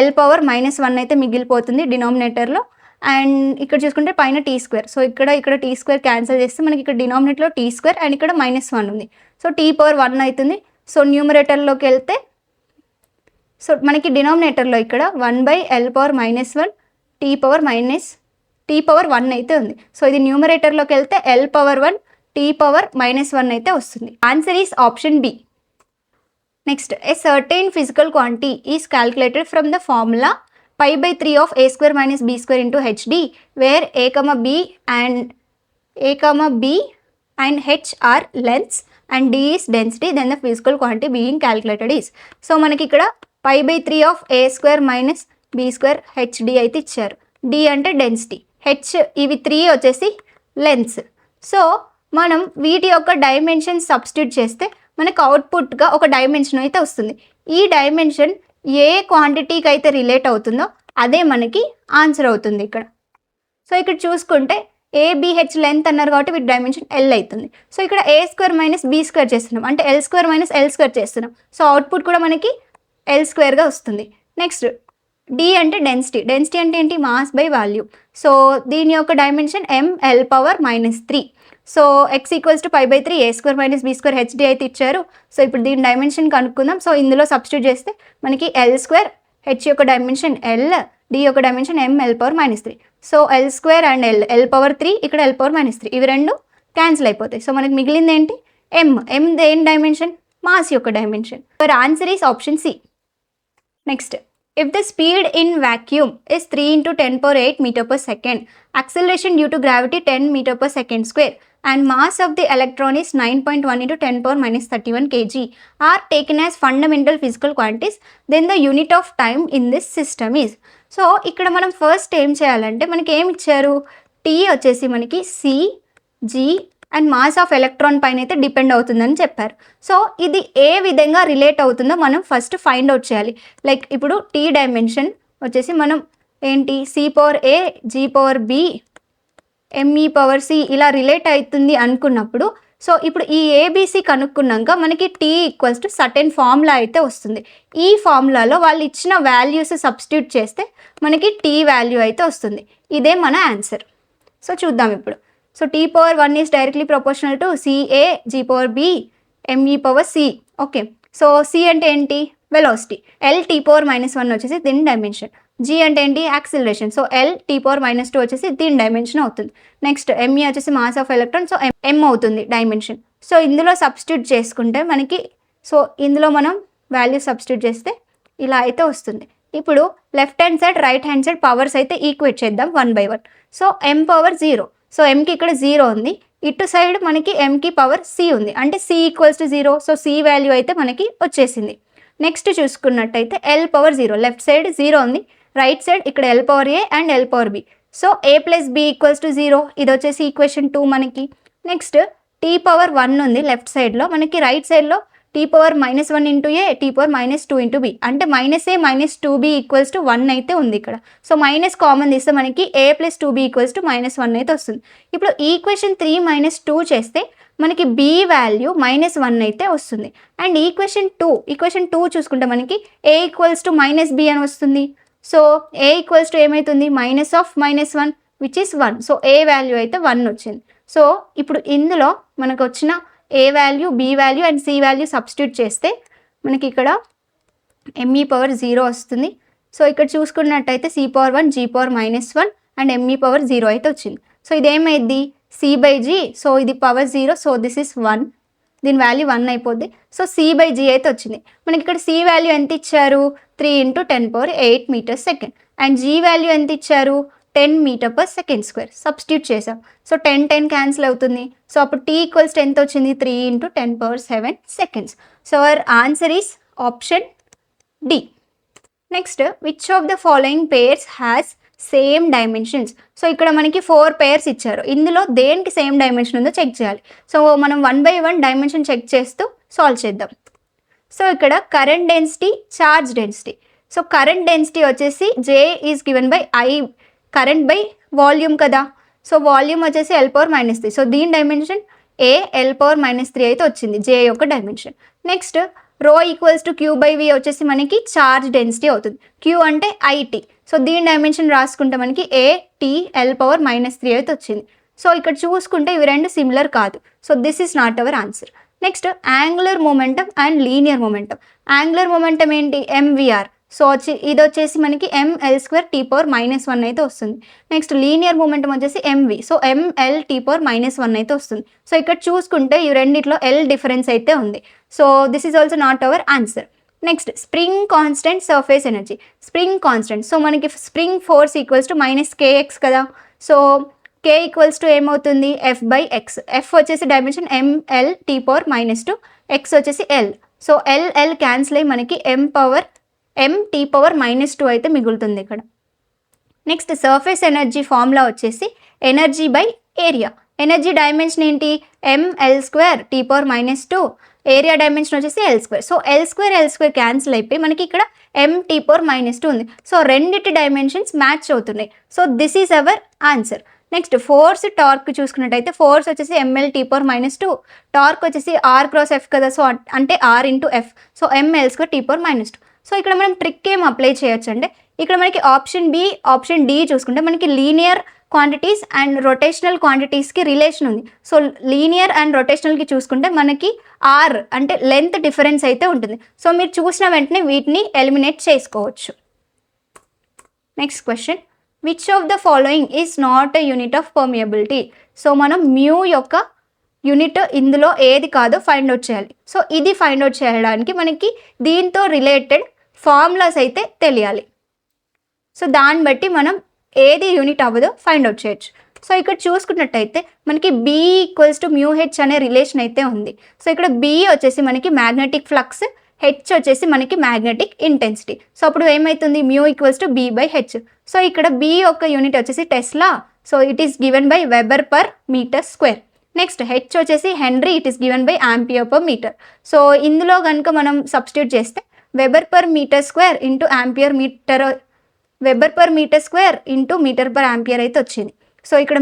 L⁻⁻1 అయితే మిగిలిపోతుంది డినామినేటర్లో. అండ్ ఇక్కడ చూసుకుంటే పైన T². సో ఇక్కడ T² క్యాన్సిల్ చేస్తే మనకి ఇక్కడ డినామినేటర్లో T² అండ్ ఇక్కడ -1 ఉంది. సో T⁻1 అవుతుంది. సో న్యూమరేటర్లోకి వెళ్తే సో మనకి డినామినేటర్లో ఇక్కడ 1/L⁻⁻1 t⁻1 అయితే ఉంది. సో ఇది న్యూమరేటర్లోకి వెళ్తే L⁻1 t⁻−1 అయితే వస్తుంది. Answer is option B. Next, a certain physical quantity is calculated from the formula π/3 of a² - b² into hd, where a, b and h are lengths and d is density, then the physical quantity being calculated is. So మనకి ఇక్కడ π/3 of a² - b² hd అయితే ఇచ్చారు. d అంటే density, h ఇవి 3 వచ్చేసి lengths. So మనం వీటి యొక్క డైమెన్షన్ సబ్స్టిట్యూట్ చేస్తే మనకు అవుట్పుట్గా ఒక డైమెన్షన్ అయితే వస్తుంది. ఈ డైమెన్షన్ ఏ క్వాంటిటీకి అయితే రిలేట్ అవుతుందో అదే మనకి ఆన్సర్ అవుతుంది ఇక్కడ. సో ఇక్కడ చూసుకుంటే ఏబిహెచ్ లెంత్ అన్నారు కాబట్టి వీటి డైమెన్షన్ ఎల్ అవుతుంది. సో ఇక్కడ a² - b² చేస్తున్నాం అంటే L² - L² చేస్తున్నాం. సో అవుట్పుట్ కూడా మనకి L² వస్తుంది. నెక్స్ట్, డి అంటే డెన్సిటీ. డెన్సిటీ అంటే ఏంటి? Mass by volume. సో దీని యొక్క dimension ml⁻⁻3. So x = π/3 a² - b² hd అయితే ఇచ్చారు. సో ఇప్పుడు దీని డైమెన్షన్ కనుక్కుందాం. సో ఇందులో సబ్స్టిట్యూట్ చేస్తే మనకి L², h యొక్క డైమెన్షన్ L, d యొక్క dimension ml⁻⁻3. So L² and L3, ఇక్కడ L⁻⁻3 ఇవి రెండు క్యాన్సిల్ అయిపోతాయి. సో మనకి మిగిలింది ఏంటి? m దేని డైమెన్షన్? మాస్ యొక్క dimension. Our answer is option C. Next, if the speed in vacuum is 3 × 10⁸ m/s, acceleration due to gravity 10 m/s², and mass of the electron is 9.1 × 10⁻−31 kg, are taken as fundamental physical quantities, then the unit of time in this system is. So ఇక్కడ మనం first ఏం చేయాలంటే మనకి ఏమి ఇచ్చారు? T వచ్చేసి మనకి C, G and mass of electron పైన అయితే డిపెండ్ అవుతుందని చెప్పారు. సో ఇది ఏ విధంగా రిలేట్ అవుతుందో మనం ఫస్ట్ ఫైండ్ అవుట్ చేయాలి. లైక్ ఇప్పుడు టీ డైమెన్షన్ వచ్చేసి మనం ఏంటి c⁴a, g⁴b, me⁴c ఇలా రిలేట్ అవుతుంది అనుకున్నప్పుడు, సో ఇప్పుడు ఈ ఏబీసీ కనుక్కున్నాక మనకి T equals to certain formula అయితే వస్తుంది. ఈ ఫార్ములాలో వాళ్ళు ఇచ్చిన వాల్యూస్ సబ్స్టిట్యూట్ చేస్తే మనకి టీ వాల్యూ అయితే వస్తుంది. ఇదే మన ఆన్సర్. సో చూద్దాం ఇప్పుడు. So t⁻1 is directly proportional to CA, g⁴b, me⁻c. Okay, so C అంటే ఏంటి? వెలాసిటీ. L⁻⁻1 వచ్చేసి దీని డైమెన్షన్. జీ అంటే ఏంటి? యాక్సిలరేషన్. సో L⁻⁻2 వచ్చేసి దీని డైమెన్షన్ అవుతుంది. నెక్స్ట్ me వచ్చేసి mass of electron, so m అవుతుంది డైమెన్షన్. సో ఇందులో సబ్స్టిట్యూట్ చేసుకుంటే మనకి, సో ఇందులో మనం వాల్యూ సబ్స్టిట్యూట్ చేస్తే ఇలా అయితే వస్తుంది. ఇప్పుడు left hand side, right hand side powers అయితే ఈక్వేట్ చేద్దాం 1/1. So m⁻0. సో mకి ఇక్కడ 0 ఉంది, ఇటు సైడ్ మనకి mకి పవర్ c ఉంది, అంటే c = 0. సో c వాల్యూ అయితే మనకి వచ్చేసింది. నెక్స్ట్ చూసుకున్నట్టయితే L⁻0, లెఫ్ట్ సైడ్ 0 ఉంది, రైట్ సైడ్ ఇక్కడ L⁻a and L⁻b. So a + b = 0, ఇది వచ్చేసి ఈక్వేషన్ 2 మనకి. నెక్స్ట్ t⁻1 ఉంది లెఫ్ట్ సైడ్లో, మనకి రైట్ సైడ్లో t⁻−1 × a, t⁻−2 × b, అంటే -a - 2b = 1 అయితే ఉంది ఇక్కడ. సో మైనస్ కామన్ తీస్తే మనకి a + 2b = -1 అయితే వస్తుంది. ఇప్పుడు ఈక్వేషన్ 3 - 2 చేస్తే మనకి b వాల్యూ -1 అయితే వస్తుంది. అండ్ ఈక్వేషన్ 2 చూసుకుంటే మనకి a = -b అని వస్తుంది. సో a = ఏమవుతుంది? -1 which is 1. So a value అయితే 1 వచ్చింది. సో ఇప్పుడు ఇందులో మనకు వచ్చిన a value, b value and c value substitute చేస్తే మనకి ఇక్కడ me⁻0 వస్తుంది. సో ఇక్కడ చూసుకున్నట్టయితే c⁻1, g⁻−1 అండ్ me⁻0 అయితే వచ్చింది. సో ఇదేమైంది? c/g. సో ఇది పవర్ 0, సో దిస్ ఇస్ 1, దీని వాల్యూ 1 అయిపోద్ది. సో c/g అయితే వచ్చింది. మనకి ఇక్కడ c వాల్యూ ఎంత ఇచ్చారు? 3 × 10⁸ m/s. అండ్ g వాల్యూ ఎంత ఇచ్చారు? 10 m/s². సబ్స్టిట్యూట్ చేసాం. సో 10 క్యాన్సిల్ అవుతుంది. సో అప్పుడు t = ఎంత వచ్చింది? 3 × 10⁷ seconds. So our answer is option D. Next, which of the following pairs has same dimensions? So ఇక్కడ మనకి 4 పేర్స్ ఇచ్చారు, ఇందులో దేనికి సేమ్ డైమెన్షన్ ఉందో చెక్ చేయాలి. సో మనం 1/1 డైమెన్షన్ చెక్ చేస్తూ సాల్వ్ చేద్దాం. సో ఇక్కడ current density, charge density. So current density వచ్చేసి J is given by I, current by volume కదా. సో వాల్యూమ్ వచ్చేసి L⁻⁻3. సో దీని డైమెన్షన్ A L⁻⁻3 అయితే వచ్చింది, J యొక్క డైమెన్షన్. నెక్స్ట్ ρ = Q/V వచ్చేసి మనకి చార్జ్ డెన్సిటీ అవుతుంది. Q అంటే IT. సో దీని డైమెన్షన్ రాసుకుంటే మనకి AT L⁻⁻3 అయితే వచ్చింది. సో ఇక్కడ చూసుకుంటే ఇవి రెండు సిమిలర్ కాదు. So this is not our answer. Next angular momentum and linear momentum. Angular momentum ఏంటి? ఎంవిఆర్. సో ఇది వచ్చేసి మనకి ml²t⁻⁻1 అయితే వస్తుంది. నెక్స్ట్ లీనియర్ మొమెంటమ్ వచ్చేసి ఎంవి. సో ml⁻⁻1 అయితే వస్తుంది. సో ఇక్కడ చూసుకుంటే ఈ రెండిట్లో ఎల్ డిఫరెన్స్ అయితే ఉంది. So this is also not our answer. Next spring constant surface energy. Spring constant, so మనకి spring force equals to -kx కదా. సో k ఈక్వల్స్ టు ఏమవుతుంది? f/x. f వచ్చేసి డైమెన్షన్ ml⁻⁻2, x వచ్చేసి l. So l cancel అయ్యి మనకి mt⁻⁻2 అయితే మిగులుతుంది ఇక్కడ. నెక్స్ట్ సర్ఫేస్ ఎనర్జీ ఫార్ములా వచ్చేసి energy by area. Energy dimension ఏంటి? ml²t⁻⁻2, ఏరియా డైమెన్షన్ వచ్చేసి l². సో l² క్యాన్సిల్ అయిపోయి మనకి ఇక్కడ mt⁻⁻2 ఉంది. సో రెండిటి డైమెన్షన్స్ మ్యాచ్ అవుతున్నాయి. So this is our answer. Next force torque చూసుకున్నట్టయితే ఫోర్స్ వచ్చేసి ml⁻⁻2, టార్క్ వచ్చేసి r×f కదా. సో అంటే r×f. So ml²t⁻⁻2. సో ఇక్కడ మనం ట్రిక్ ఏం అప్లై చేయొచ్చు అంటే ఇక్కడ మనకి ఆప్షన్ బి, ఆప్షన్ డి చూసుకుంటే మనకి లీనియర్ క్వాంటిటీస్ అండ్ రొటేషనల్ క్వాంటిటీస్కి రిలేషన్ ఉంది. సో లీనియర్ అండ్ రొటేషనల్కి చూసుకుంటే మనకి ఆర్ అంటే లెంత్ డిఫరెన్స్ అయితే ఉంటుంది. సో మీరు చూసిన వెంటనే వీటిని ఎలిమినేట్ చేసుకోవచ్చు. Next question, which of the following is not a unit of permeability. So మనం మ్యూ యొక్క యూనిట్ ఇందులో ఏది కాదో ఫైండ్ అవుట్ చేయాలి. సో ఇది ఫైండ్ అవుట్ చేయడానికి మనకి దీంతో రిలేటెడ్ ఫార్ములాస్ అయితే తెలియాలి. సో దాన్ని బట్టి మనం ఏది యూనిట్ అవ్వదో ఫైండ్ అవుట్ చేయొచ్చు. సో ఇక్కడ చూసుకున్నట్టయితే మనకి B ఈక్వల్స్ టు μH అనే రిలేషన్ అయితే ఉంది. సో ఇక్కడ B వచ్చేసి మనకి మ్యాగ్నెటిక్ ఫ్లక్స్, H వచ్చేసి మనకి మ్యాగ్నెటిక్ ఇంటెన్సిటీ. సో అప్పుడు ఏమవుతుంది? μ ఈక్వల్స్ టు B/H. సో ఇక్కడ B యొక్క యూనిట్ వచ్చేసి Tesla. So it is given by Weber/m². Next H వచ్చేసి henry, it is given by Ampere/m. So ఇందులో కనుక మనం సబ్స్టిట్యూట్ చేస్తే Weber/m² ఇంటూ Weber/m² ఇంటూ మీటర్/ఆంపియర్ అయితే వచ్చింది. సో ఇక్కడ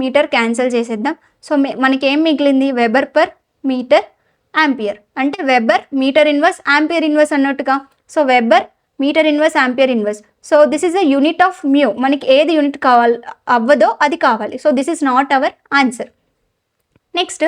మీటర్ క్యాన్సిల్ చేసేద్దాం. సో మనకి ఏం మిగిలింది? Weber/m/ఆంపియర్. అంటే weber metre inverse ampere inverse అన్నట్టుగా. So weber metre inverse ampere inverse. So this is a unit of mu. మనకి ఏది యూనిట్ అవ్వదో అది కావాలి. So this is not our answer. Next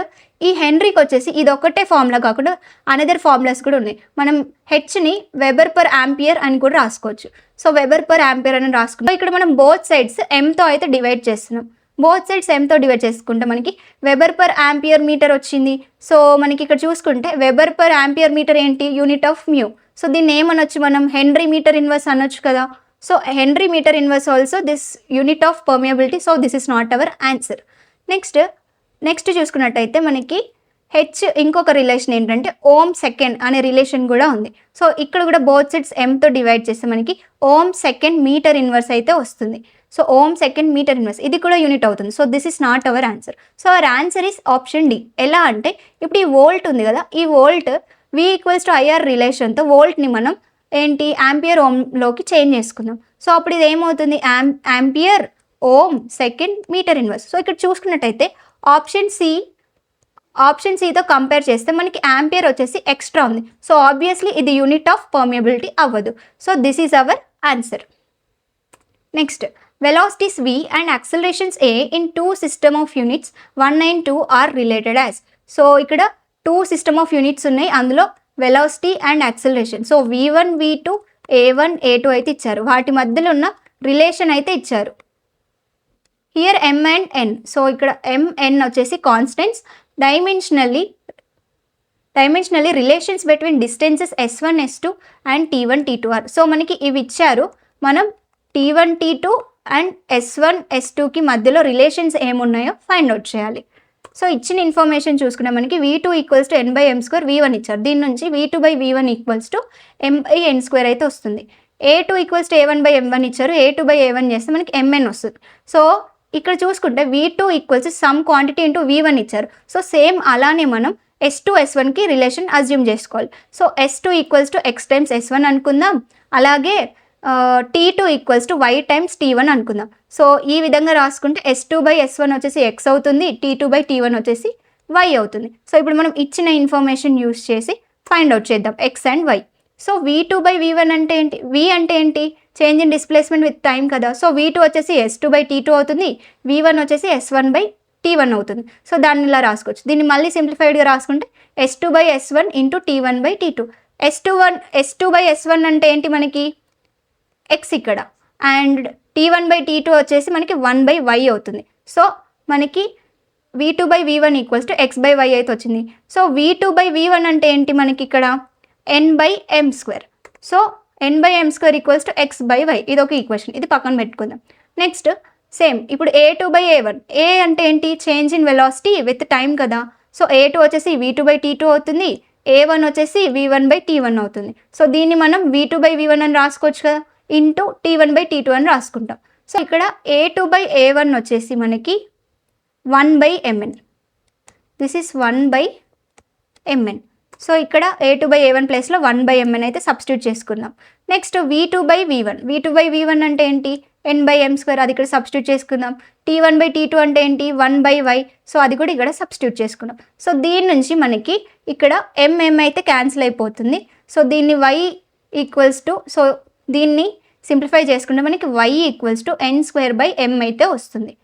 ఈ హెన్రీకి వచ్చేసి ఇది ఒక్కటే ఫార్ములా కాకుండా అనదర్ ఫార్ములాస్ కూడా ఉన్నాయి. మనం హెచ్ని Weber/ఆంపియర్ అని కూడా రాసుకోవచ్చు. సో Weber/ఆంపియర్ అని రాసుకుంటాం. ఇక్కడ మనం బోత్ సైడ్స్ ఎంతో అయితే డివైడ్ చేస్తున్నాం. బోత్ సైడ్స్ ఎంతో డివైడ్ చేసుకుంటే మనకి Weber/ఆంపియర్ మీటర్ వచ్చింది. సో మనకి ఇక్కడ చూసుకుంటే Weber/ఆంపియర్ మీటర్ ఏంటి? Unit of mu. సో దీన్ని ఏమనొచ్చు మనం? హెన్రీ మీటర్ ఇన్వర్స్ అనొచ్చు కదా. So henry metre inverse also this unit of permeability. So this is not our answer. Next చూసుకున్నట్టయితే మనకి హెచ్ ఇంకొక రిలేషన్ ఏంటంటే ఓమ్ సెకండ్ అనే రిలేషన్ కూడా ఉంది. సో ఇక్కడ కూడా బోత్ సైడ్స్ ఎంతో డివైడ్ చేస్తే మనకి ఓమ్ సెకండ్ మీటర్ ఇన్వర్స్ అయితే వస్తుంది. So ohm second metre inverse ఇది కూడా యూనిట్ అవుతుంది. So this is not our answer. So our answer is option D. ఎలా అంటే ఇప్పుడు ఈ వోల్ట్ ఉంది కదా, ఈ volt V equals to IR రిలేషన్తో వోల్ట్ని మనం ఏంటి ఆంపియర్ ఓమ్లోకి చేంజ్ చేసుకుందాం. సో అప్పుడు ఇది ఏమవుతుంది? Ampere ohm second metre inverse. So ఇక్కడ చూసుకున్నట్టయితే ఆప్షన్ సితో కంపేర్ చేస్తే మనకి ఆంపియర్ వచ్చేసి ఎక్స్ట్రా ఉంది. సో ఆబ్వియస్లీ ఇది యూనిట్ ఆఫ్ పర్మియబిలిటీ అవ్వదు. So this is our answer. Next velocities v and accelerations a in two system of units 1 and 2 are related as. So ఇక్కడ 2 system of units ఉన్నాయి, అందులో velocity and acceleration. So v1 v2 a1 a2 అయితే ఇచ్చారు, వాటి మధ్యలో ఉన్న relation అయితే ఇచ్చారు. Here m and n. So ఇక్కడ m n వచ్చేసి constants, dimensionally relations between distances s1 s2 and t1 t2 are. So మనకి ఇవి ఇచ్చారు, మనం t1 t2 అండ్ s1 s2కి మధ్యలో రిలేషన్స్ ఏమున్నాయో ఫైండ్ అవుట్ చేయాలి. సో ఇచ్చిన ఇన్ఫర్మేషన్ చూసుకున్నా మనకి v2 equals to n/m² v1 ఇచ్చారు. దీని నుంచి v2/v1 ఈక్వల్స్ టు m/n² అయితే వస్తుంది. a2 ఈక్వల్స్ టు a1/m1 ఇచ్చారు, a2/a1 చేస్తే మనకి mn వస్తుంది. సో ఇక్కడ చూసుకుంటే v2 equals some quantity into v1 ఇచ్చారు. సో సేమ్ అలానే మనం s2 s1కి రిలేషన్ అజ్యూమ్ చేసుకోవాలి. So s2 equals to x times s1 అనుకుందాం, అలాగే t2 equals to y times t1 అనుకుందాం. సో ఈ విధంగా రాసుకుంటే s2/s1 వచ్చేసి x అవుతుంది, t2/t1 వచ్చేసి y అవుతుంది. సో ఇప్పుడు మనం ఇచ్చిన ఇన్ఫర్మేషన్ యూస్ చేసి ఫైండ్ అవుట్ చేద్దాం x and y. So v2/v1 అంటే ఏంటి? v అంటే ఏంటి? Change in displacement with time కదా. సో v2 వచ్చేసి s2/t2 అవుతుంది, v1 వచ్చేసి s1/t1 T1 అవుతుంది. సో దాన్ని ఇలా రాసుకోవచ్చు. దీన్ని మళ్ళీ సింప్లిఫైడ్గా రాసుకుంటే S2/S1 ఇంటూ T1/T2. S2/S1 అంటే ఏంటి మనకి ఎక్స్ ఇక్కడ, అండ్ T1/T2 వచ్చేసి మనకి 1/y అవుతుంది. సో మనకి V2/V1 ఈక్వల్స్ టు x/y అయితే వచ్చింది. సో V2/V1 అంటే ఏంటి మనకి ఇక్కడ n/m². So n/m² equals to x/y. ఇది ఒక ఈక్వేషన్, ఇది పక్కన పెట్టుకుందాం. నెక్స్ట్ సేమ్ ఇప్పుడు A2/A1. ఏ అంటే ఏంటి change in velocity with time కదా. సో A2 వచ్చేసి V2/T2 అవుతుంది, A1 వచ్చేసి V1/T1 అవుతుంది. సో దీన్ని మనం V2/V1 అని రాసుకోవచ్చు కదా, ఇంటూ T1/T2 అని రాసుకుంటాం. సో ఇక్కడ A2/A1 వచ్చేసి మనకి 1/mn. This is 1/mn. So ఇక్కడ A2/A1 ప్లేస్లో 1/mn అయితే సబ్స్టిట్యూట్ చేసుకుందాం. Next V2/V1. V2/V1 అంటే ఏంటి n/m², అది ఇక్కడ సబ్స్టిట్యూట్ చేసుకుందాం. T1/T2 అంటే ఏంటి 1/y. సో అది కూడా ఇక్కడ సబ్స్టిట్యూట్ చేసుకుందాం. సో దీని నుంచి మనకి ఇక్కడ mm అయితే క్యాన్సిల్ అయిపోతుంది. సో దీన్ని y ఈక్వల్స్ టు, సో దీన్ని సింప్లిఫై చేసుకుంటే మనకి y ఈక్వల్స్ టు n²/m అయితే వస్తుంది.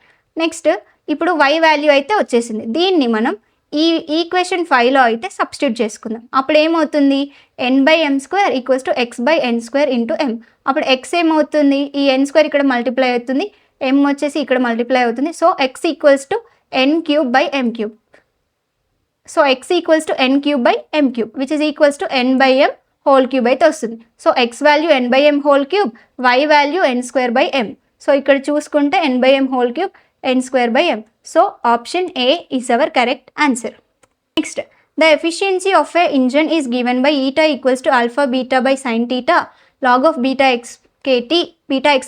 నెక్స్ట్ ఇప్పుడు y వాల్యూ అయితే వచ్చేసింది. దీన్ని మనం ఈ ఈక్వేషన్ 5లో అయితే సబ్స్టిట్యూట్ చేసుకుందాం. అప్పుడు ఏమవుతుంది n/m² equals to x/n² into m. అప్పుడు x ఏమవుతుంది, ఈ n² ఇక్కడ మల్టిప్లై అవుతుంది, m వచ్చేసి ఇక్కడ మల్టిప్లై అవుతుంది. So x equals to n³/m³. So x equals to n³/m³ which is equals to n/m³ అయితే వస్తుంది. So x value n/m³, y value n²/m. So ఇక్కడ చూసుకుంటే n/m³, n²/m. So option A is our correct answer. Next, the efficiency of a engine is given by eta equals to alpha beta by sin theta log of beta x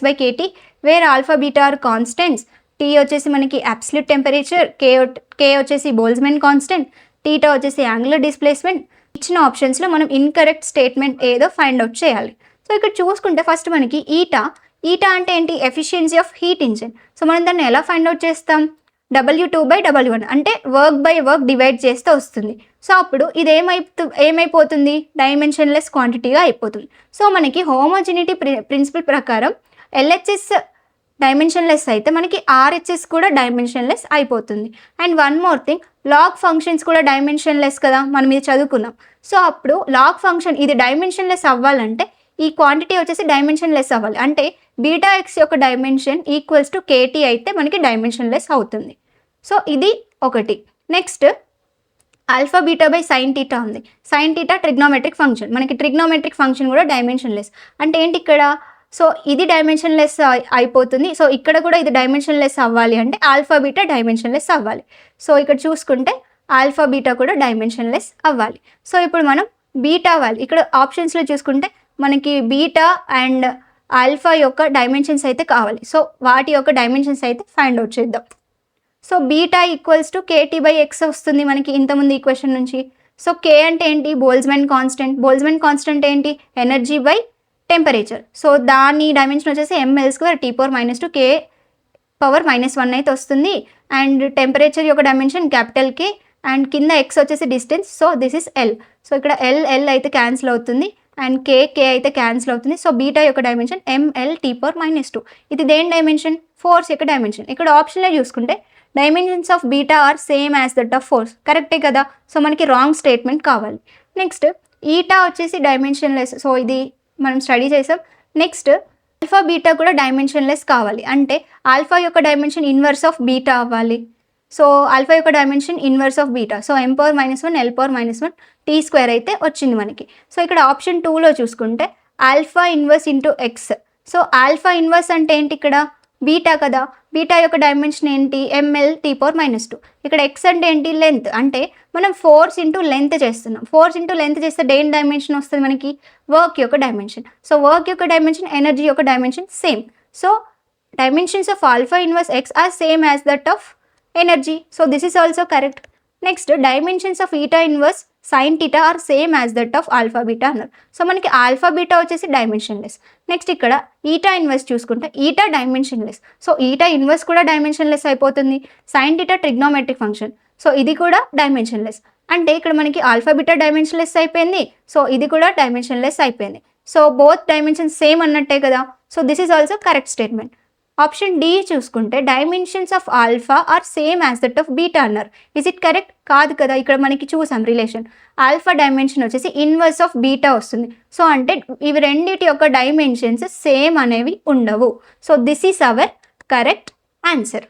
by kt, where alpha beta are constants. T వచ్చేసి మనకి absolute temperature, k వచ్చేసి Boltzmann constant, theta వచ్చేసి angular displacement. ఇచ్చిన ఆప్షన్స్లో మనం incorrect statement ఏదో find out చేయాలి. So ఇక్కడ చూసుకుంటే ఫస్ట్ మనకి ఈటా అంటే ఏంటి efficiency of heat engine. So మనం దాన్ని ఎలా ఫైండ్ అవుట్ చేస్తాం, W2/W1 అంటే వర్క్ బై వర్క్ డివైడ్ చేస్తే వస్తుంది. సో అప్పుడు ఇది ఏమైపోతుంది డైమెన్షన్లెస్ క్వాంటిటీగా అయిపోతుంది. సో మనకి హోమోజినిటీ ప్రిన్సిపల్ ప్రకారం LHS డైమెన్షన్లెస్ అయితే మనకి RHS కూడా డైమెన్షన్లెస్ అయిపోతుంది. And one more thing, log functions కూడా డైమెన్షన్లెస్ కదా, మనం ఇది చదువుకున్నాం. సో అప్పుడు లాగ్ ఫంక్షన్ ఇది డైమెన్షన్లెస్ అవ్వాలంటే ఈ క్వాంటిటీ వచ్చేసి డైమెన్షన్లెస్ అవ్వాలి. అంటే బీటా ఎక్స్ యొక్క డైమెన్షన్ ఈక్వల్స్ టు KT అయితే మనకి డైమెన్షన్లెస్ అవుతుంది. సో ఇది ఒకటి. Next alpha beta by sine theta ఉంది. సైన్ టీటా ట్రిగ్నోమెట్రిక్ ఫంక్షన్, మనకి ట్రిగ్నోమెట్రిక్ ఫంక్షన్ కూడా డైమెన్షన్లెస్. అంటే ఏంటి ఇక్కడ, సో ఇది డైమెన్షన్లెస్ అయిపోతుంది. సో ఇక్కడ కూడా ఇది డైమెన్షన్లెస్ అవ్వాలి అంటే ఆల్ఫా బీటా డైమెన్షన్లెస్ అవ్వాలి. సో ఇక్కడ చూసుకుంటే ఆల్ఫా బీటా కూడా డైమెన్షన్లెస్ అవ్వాలి. సో ఇప్పుడు మనం బీటా వాల్యూ ఇక్కడ ఆప్షన్స్లో చూసుకుంటే మనకి బీటా అండ్ ఆల్ఫా యొక్క డైమెన్షన్స్ అయితే కావాలి. సో వాటి యొక్క డైమెన్షన్స్ అయితే ఫైండ్ అవుట్ చేద్దాం. So beta equals to KT/x వస్తుంది మనకి ఇంతకుముందు ఈక్వేషన్ నుంచి. సో K అంటే ఏంటి బోల్జ్మన్ కాన్స్టెంట్. బోల్జ్మన్ కాన్స్టెంట్ ఏంటి ఎనర్జీ బై టెంపరేచర్. సో దాని డైమెన్షన్ వచ్చేసి mL² T⁻² K⁻1 అయితే వస్తుంది. అండ్ టెంపరేచర్ యొక్క డైమెన్షన్ క్యాపిటల్ K అండ్ కింద x వచ్చేసి distance. So this is L. So ఇక్కడ L అయితే క్యాన్సిల్ అవుతుంది అండ్ K అయితే క్యాన్సిల్ అవుతుంది. సో బీటా యొక్క డైమెన్షన్ mL T⁻². ఇది దేని డైమెన్షన్ ఫోర్స్ యొక్క డైమెన్షన్. ఇక్కడ ఆప్షన్లో చూసుకుంటే dimensions of beta are same as that of force, కరెక్టే కదా. సో మనకి రాంగ్ స్టేట్మెంట్ కావాలి. నెక్స్ట్ ఈటా వచ్చేసి డైమెన్షన్లెస్. సో ఇది మనం స్టడీ చేసాం. నెక్స్ట్ ఆల్ఫా బీటా కూడా డైమెన్షన్లెస్ కావాలి అంటే ఆల్ఫా యొక్క డైమెన్షన్ ఇన్వర్స్ ఆఫ్ బీటా అవ్వాలి. సో ఆల్ఫా యొక్క dimension inverse of beta. So m⁻⁻1 L⁻⁻1 T² అయితే వచ్చింది మనకి. సో ఇక్కడ ఆప్షన్ 2లో చూసుకుంటే alpha inverse into X. So alpha inverse అంటే ఏంటి ఇక్కడ బీటా కదా, బీటా యొక్క డైమెన్షన్ ఏంటి mL T⁻². ఇక్కడ ఎక్స్ అంటే ఏంటి లెంత్, అంటే మనం ఫోర్స్ ఇంటూ లెంత్ చేస్తున్నాం. ఫోర్స్ ఇంటూ లెంత్ చేస్తే దేని డైమెన్షన్ వస్తుంది మనకి వర్క్ యొక్క డైమెన్షన్. సో వర్క్ యొక్క డైమెన్షన్ ఎనర్జీ యొక్క dimension same. So dimensions of alpha inverse x are same as that of energy. So this is also correct. Next dimensions of eta inverse sine theta are same as that of alpha beta అన్నారు. So మనకి alpha beta వచ్చేసి dimensionless. Next ఇక్కడ eta inverse చూసుకుంటే eta dimensionless. So eta inverse కూడా dimensionless అయిపోతుంది. Sine theta trigonometric function. So ఇది కూడా dimensionless. అంటే ఇక్కడ మనకి ఆల్ఫా బీటా డైమెన్షన్లెస్ అయిపోయింది. సో ఇది కూడా డైమెన్షన్లెస్ అయిపోయింది. సో బోత్ డైమెన్షన్స్ సేమ్ అన్నట్టే కదా. So this is also correct statement. Option D చూసుకుంటే dimensions of alpha are same as that of beta అన్నారు. Is it correct? కాదు కదా, ఇక్కడ మనకి చూసాం రిలేషన్. ఆల్ఫా డైమెన్షన్ వచ్చేసి ఇన్వర్స్ ఆఫ్ బీటా వస్తుంది. సో అంటే ఇవి రెండింటి యొక్క డైమెన్షన్స్ సేమ్ అనేవి ఉండవు. So this is our correct answer.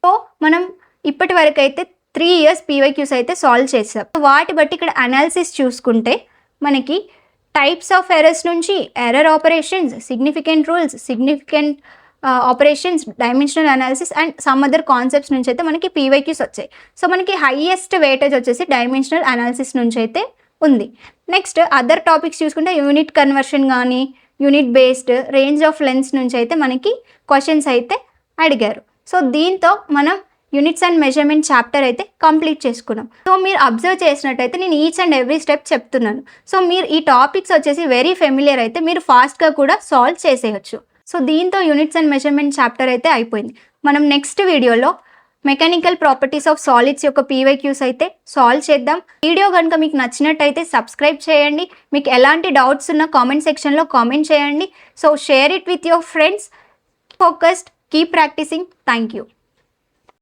So మనం ఇప్పటి వరకు అయితే 3 years PYQs అయితే సాల్వ్ చేసాం. వాటి బట్టి ఇక్కడ అనాలిసిస్ చూసుకుంటే మనకి టైప్స్ ఆఫ్ ఎర్రర్స్ నుంచి error operations, significant rules, significant operations, dimensional analysis and some other concepts నుంచి అయితే మనకి PYQs వచ్చాయి. సో మనకి హైయెస్ట్ వెయిటేజ్ వచ్చేసి డైమెన్షనల్ అనాలిసిస్ నుంచి అయితే ఉంది. నెక్స్ట్ అదర్ టాపిక్స్ చూసుకుంటే యూనిట్ కన్వర్షన్ కానీ, unit based, range of lens నుంచి అయితే మనకి క్వశ్చన్స్ అయితే అడిగారు. సో దీంతో మనం యూనిట్స్ అండ్ మెజర్మెంట్ చాప్టర్ అయితే కంప్లీట్ చేసుకున్నాం. సో మీరు అబ్జర్వ్ చేసినట్టయితే నేను ఈచ్ అండ్ ఎవ్రీ స్టెప్ చెప్తున్నాను. సో మీరు ఈ టాపిక్స్ వచ్చేసి వెరీ ఫెమిలియర్ అయితే మీరు ఫాస్ట్గా కూడా సాల్వ్ చేసేయచ్చు. సో దీంతో యూనిట్స్ అండ్ మెజర్మెంట్ చాప్టర్ అయితే అయిపోయింది. మనం నెక్స్ట్ వీడియోలో మెకానికల్ ప్రాపర్టీస్ ఆఫ్ సాలిడ్స్ యొక్క PYQs అయితే సాల్వ్ చేద్దాం. వీడియో కనుక మీకు నచ్చినట్టయితే సబ్స్క్రైబ్ చేయండి. మీకు ఎలాంటి డౌట్స్ ఉన్నా కామెంట్ సెక్షన్లో కామెంట్ చేయండి. So share it with your friends. Focused, keep practising. Thank you.